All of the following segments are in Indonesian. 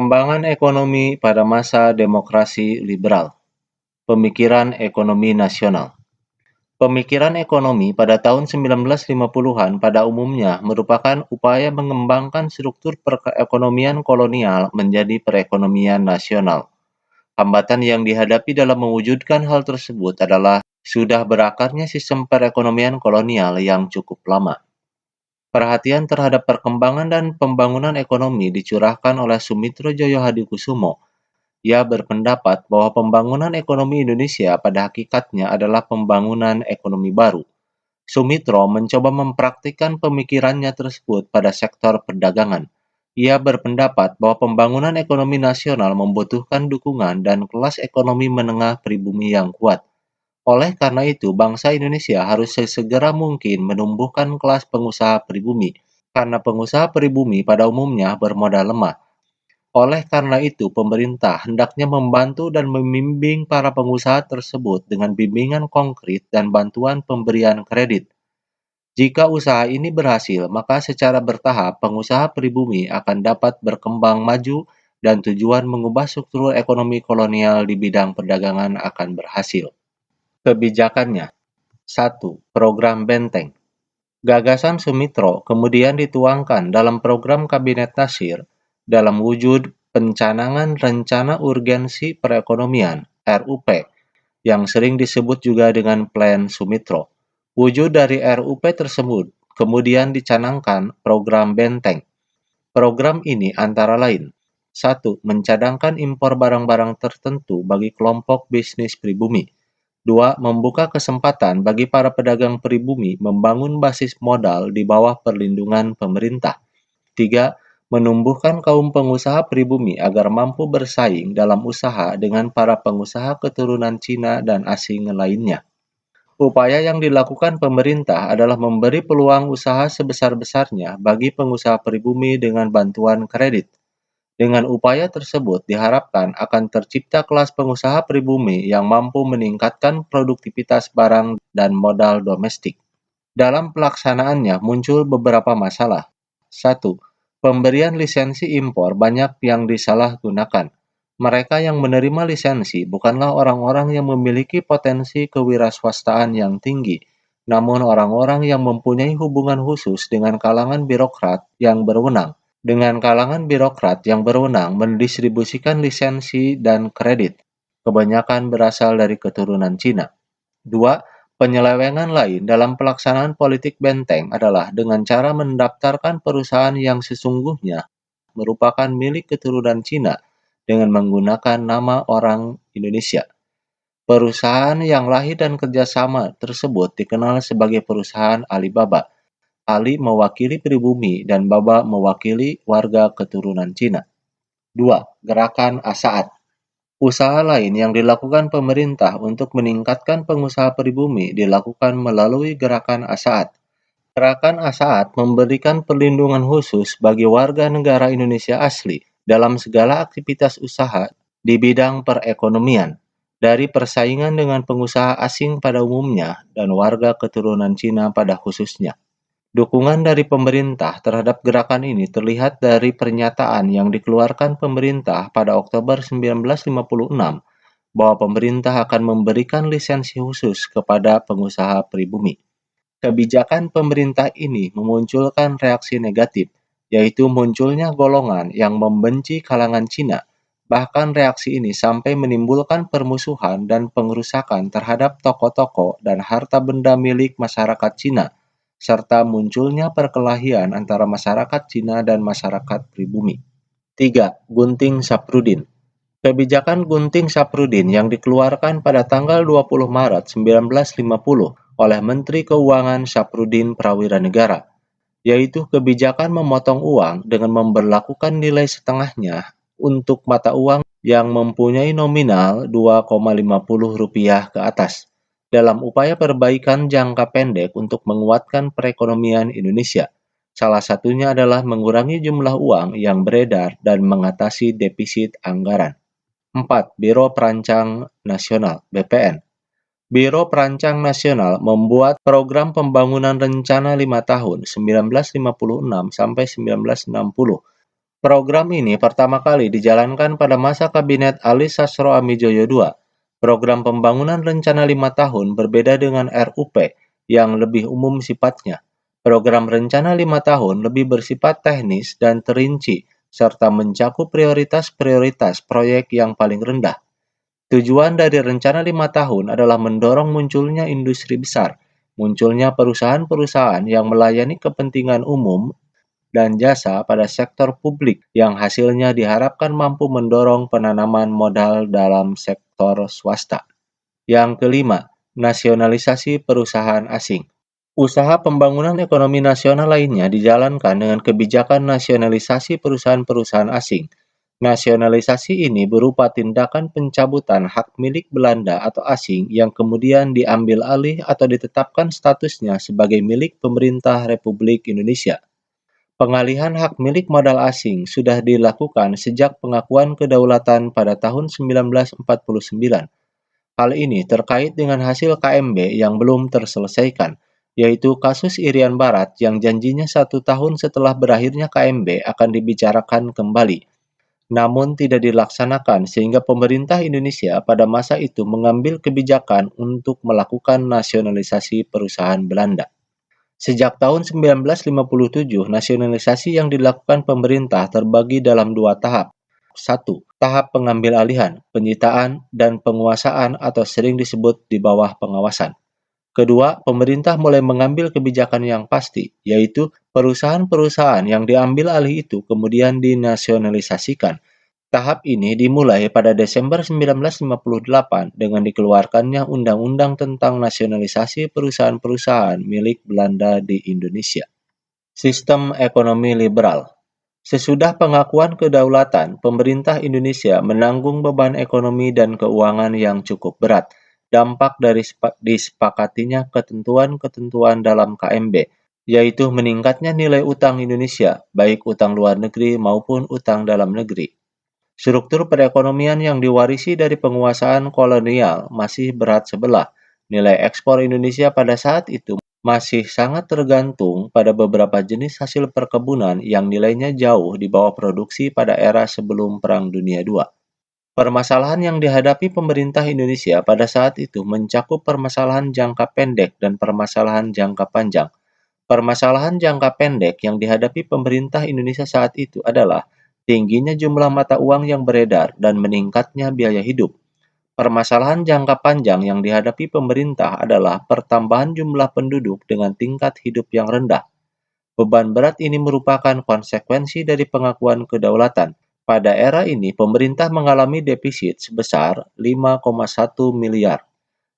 Perkembangan ekonomi pada masa demokrasi liberal. Pemikiran ekonomi nasional. Pemikiran ekonomi pada tahun 1950-an pada umumnya merupakan upaya mengembangkan struktur perekonomian kolonial menjadi perekonomian nasional. Hambatan yang dihadapi dalam mewujudkan hal tersebut adalah sudah berakarnya sistem perekonomian kolonial yang cukup lama. Perhatian terhadap perkembangan dan pembangunan ekonomi dicurahkan oleh Sumitro Djoyohadikusumo. Ia berpendapat bahwa pembangunan ekonomi Indonesia pada hakikatnya adalah pembangunan ekonomi baru. Sumitro mencoba mempraktikkan pemikirannya tersebut pada sektor perdagangan. Ia berpendapat bahwa pembangunan ekonomi nasional membutuhkan dukungan dan kelas ekonomi menengah pribumi yang kuat. Oleh karena itu, bangsa Indonesia harus sesegera mungkin menumbuhkan kelas pengusaha pribumi, karena pengusaha pribumi pada umumnya bermodal lemah. Oleh karena itu, pemerintah hendaknya membantu dan membimbing para pengusaha tersebut dengan bimbingan konkret dan bantuan pemberian kredit. Jika usaha ini berhasil, maka secara bertahap pengusaha pribumi akan dapat berkembang maju dan tujuan mengubah struktur ekonomi kolonial di bidang perdagangan akan berhasil. Kebijakannya. 1. Program Benteng. Gagasan Sumitro kemudian dituangkan dalam program Kabinet Nasir dalam wujud Pencanangan Rencana Urgensi Perekonomian (RUP) yang sering disebut juga dengan Plan Sumitro. Wujud dari RUP tersebut kemudian dicanangkan program Benteng. Program ini antara lain: 1. Mencadangkan impor barang-barang tertentu bagi kelompok bisnis pribumi. 2. Membuka kesempatan bagi para pedagang pribumi membangun basis modal di bawah perlindungan pemerintah. 3. Menumbuhkan kaum pengusaha pribumi agar mampu bersaing dalam usaha dengan para pengusaha keturunan Cina dan asing lainnya. Upaya yang dilakukan pemerintah adalah memberi peluang usaha sebesar-besarnya bagi pengusaha pribumi dengan bantuan kredit. Dengan upaya tersebut diharapkan akan tercipta kelas pengusaha pribumi yang mampu meningkatkan produktivitas barang dan modal domestik. Dalam pelaksanaannya muncul beberapa masalah. 1. Pemberian lisensi impor banyak yang disalahgunakan. Mereka yang menerima lisensi bukanlah orang-orang yang memiliki potensi kewirausahaan yang tinggi, namun orang-orang yang mempunyai hubungan khusus dengan kalangan birokrat yang berwenang mendistribusikan lisensi dan kredit. Kebanyakan berasal dari keturunan Cina. 2. Penyelewengan lain dalam pelaksanaan politik benteng adalah dengan cara mendaftarkan perusahaan yang sesungguhnya merupakan milik keturunan Cina dengan menggunakan nama orang Indonesia. Perusahaan yang lahir dan kerjasama tersebut dikenal sebagai perusahaan Alibaba. Ali mewakili pribumi dan Baba mewakili warga keturunan Cina. 2. Gerakan Asaat. Usaha lain yang dilakukan pemerintah untuk meningkatkan pengusaha pribumi dilakukan melalui Gerakan Asaat. Gerakan Asaat memberikan perlindungan khusus bagi warga negara Indonesia asli dalam segala aktivitas usaha di bidang perekonomian, dari persaingan dengan pengusaha asing pada umumnya dan warga keturunan Cina pada khususnya. Dukungan dari pemerintah terhadap gerakan ini terlihat dari pernyataan yang dikeluarkan pemerintah pada Oktober 1956 bahwa pemerintah akan memberikan lisensi khusus kepada pengusaha pribumi. Kebijakan pemerintah ini memunculkan reaksi negatif, yaitu munculnya golongan yang membenci kalangan Cina. Bahkan reaksi ini sampai menimbulkan permusuhan dan pengerusakan terhadap toko-toko dan harta benda milik masyarakat Cina, serta munculnya perkelahian antara masyarakat Cina dan masyarakat pribumi. 3. Gunting Sapruddin. Kebijakan Gunting Sapruddin yang dikeluarkan pada tanggal 20 Maret 1950 oleh Menteri Keuangan Sapruddin Prawira Negara, yaitu kebijakan memotong uang dengan memberlakukan nilai setengahnya untuk mata uang yang mempunyai nominal Rp2,50 ke atas, dalam upaya perbaikan jangka pendek untuk menguatkan perekonomian Indonesia. Salah satunya adalah mengurangi jumlah uang yang beredar dan mengatasi defisit anggaran. 4. Biro Perancang Nasional (BPN). Biro Perancang Nasional membuat program pembangunan rencana 5 tahun 1956 sampai 1960. Program ini pertama kali dijalankan pada masa Kabinet Ali Sastro Amijoyo II. Program pembangunan rencana 5 tahun berbeda dengan RUP yang lebih umum sifatnya. Program rencana 5 tahun lebih bersifat teknis dan terinci, serta mencakup prioritas-prioritas proyek yang paling rendah. Tujuan dari rencana 5 tahun adalah mendorong munculnya industri besar, munculnya perusahaan-perusahaan yang melayani kepentingan umum dan jasa pada sektor publik yang hasilnya diharapkan mampu mendorong penanaman modal dalam sektor swasta. Yang kelima, nasionalisasi perusahaan asing. Usaha pembangunan ekonomi nasional lainnya dijalankan dengan kebijakan nasionalisasi perusahaan-perusahaan asing. Nasionalisasi ini berupa tindakan pencabutan hak milik Belanda atau asing yang kemudian diambil alih atau ditetapkan statusnya sebagai milik pemerintah Republik Indonesia. Pengalihan hak milik modal asing sudah dilakukan sejak pengakuan kedaulatan pada tahun 1949. Hal ini terkait dengan hasil KMB yang belum terselesaikan, yaitu kasus Irian Barat yang janjinya 1 tahun setelah berakhirnya KMB akan dibicarakan kembali. Namun tidak dilaksanakan sehingga pemerintah Indonesia pada masa itu mengambil kebijakan untuk melakukan nasionalisasi perusahaan Belanda. Sejak tahun 1957, nasionalisasi yang dilakukan pemerintah terbagi dalam 2 tahap. 1. Tahap pengambil alihan, penyitaan, dan penguasaan atau sering disebut di bawah pengawasan. Kedua, pemerintah mulai mengambil kebijakan yang pasti, yaitu perusahaan-perusahaan yang diambil alih itu kemudian dinasionalisasikan. Tahap ini dimulai pada Desember 1958 dengan dikeluarkannya Undang-Undang tentang Nasionalisasi Perusahaan-Perusahaan milik Belanda di Indonesia. Sistem ekonomi liberal. Sesudah pengakuan kedaulatan, pemerintah Indonesia menanggung beban ekonomi dan keuangan yang cukup berat, dampak dari disepakatinya ketentuan-ketentuan dalam KMB, yaitu meningkatnya nilai utang Indonesia, baik utang luar negeri maupun utang dalam negeri. Struktur perekonomian yang diwarisi dari penguasaan kolonial masih berat sebelah. Nilai ekspor Indonesia pada saat itu masih sangat tergantung pada beberapa jenis hasil perkebunan yang nilainya jauh di bawah produksi pada era sebelum Perang Dunia II. Permasalahan yang dihadapi pemerintah Indonesia pada saat itu mencakup permasalahan jangka pendek dan permasalahan jangka panjang. Permasalahan jangka pendek yang dihadapi pemerintah Indonesia saat itu adalah tingginya jumlah mata uang yang beredar dan meningkatnya biaya hidup. Permasalahan jangka panjang yang dihadapi pemerintah adalah pertambahan jumlah penduduk dengan tingkat hidup yang rendah. Beban berat ini merupakan konsekuensi dari pengakuan kedaulatan. Pada era ini, pemerintah mengalami defisit sebesar 5,1 miliar.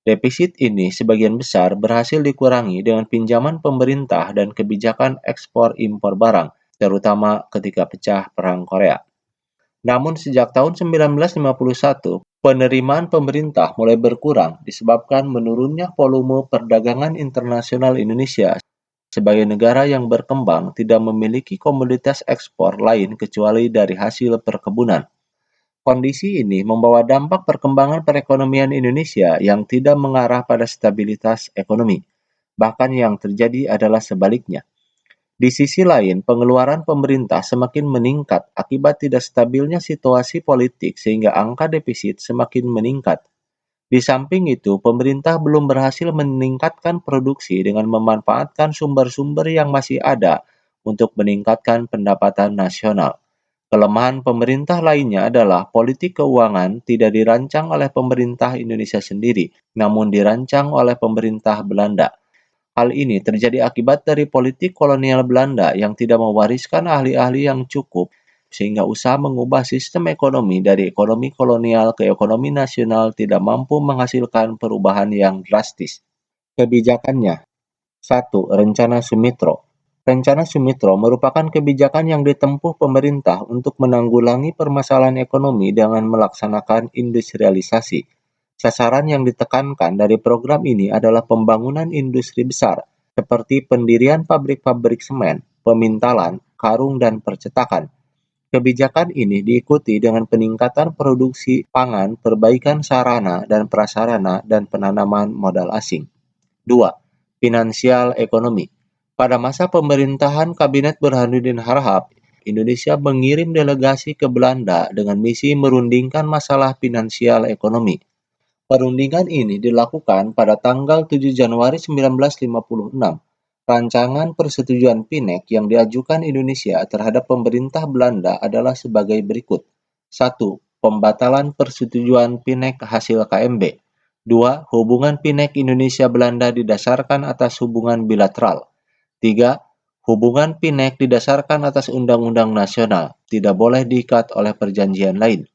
Defisit ini sebagian besar berhasil dikurangi dengan pinjaman pemerintah dan kebijakan ekspor-impor barang, terutama ketika pecah Perang Korea. Namun sejak tahun 1951, penerimaan pemerintah mulai berkurang disebabkan menurunnya volume perdagangan internasional Indonesia sebagai negara yang berkembang tidak memiliki komoditas ekspor lain kecuali dari hasil perkebunan. Kondisi ini membawa dampak perkembangan perekonomian Indonesia yang tidak mengarah pada stabilitas ekonomi. Bahkan yang terjadi adalah sebaliknya. Di sisi lain, pengeluaran pemerintah semakin meningkat akibat tidak stabilnya situasi politik sehingga angka defisit semakin meningkat. Di samping itu, pemerintah belum berhasil meningkatkan produksi dengan memanfaatkan sumber-sumber yang masih ada untuk meningkatkan pendapatan nasional. Kelemahan pemerintah lainnya adalah politik keuangan tidak dirancang oleh pemerintah Indonesia sendiri, namun dirancang oleh pemerintah Belanda. Hal ini terjadi akibat dari politik kolonial Belanda yang tidak mewariskan ahli-ahli yang cukup, sehingga usaha mengubah sistem ekonomi dari ekonomi kolonial ke ekonomi nasional tidak mampu menghasilkan perubahan yang drastis. Kebijakannya. 1. Rencana Sumitro. Rencana Sumitro merupakan kebijakan yang ditempuh pemerintah untuk menanggulangi permasalahan ekonomi dengan melaksanakan industrialisasi. Sasaran yang ditekankan dari program ini adalah pembangunan industri besar, seperti pendirian pabrik-pabrik semen, pemintalan, karung, dan percetakan. Kebijakan ini diikuti dengan peningkatan produksi pangan, perbaikan sarana dan prasarana, dan penanaman modal asing. 2. Finansial ekonomi. Pada masa pemerintahan Kabinet Burhanuddin Harahap, Indonesia mengirim delegasi ke Belanda dengan misi merundingkan masalah finansial ekonomi. Perundingan ini dilakukan pada tanggal 7 Januari 1956. Rancangan persetujuan Pinek yang diajukan Indonesia terhadap pemerintah Belanda adalah sebagai berikut. 1. Pembatalan persetujuan Pinek hasil KMB. 2. Hubungan Pinek Indonesia-Belanda didasarkan atas hubungan bilateral. 3. Hubungan Pinek didasarkan atas undang-undang nasional, tidak boleh diikat oleh perjanjian lain.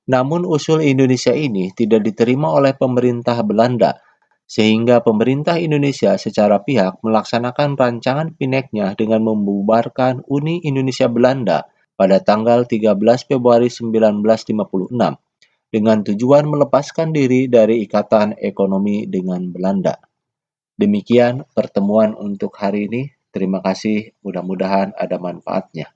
Namun usul Indonesia ini tidak diterima oleh pemerintah Belanda, sehingga pemerintah Indonesia secara pihak melaksanakan rancangan Pineknya dengan membubarkan Uni Indonesia Belanda pada tanggal 13 Februari 1956 dengan tujuan melepaskan diri dari ikatan ekonomi dengan Belanda. Demikian pertemuan untuk hari ini. Terima kasih, mudah-mudahan ada manfaatnya.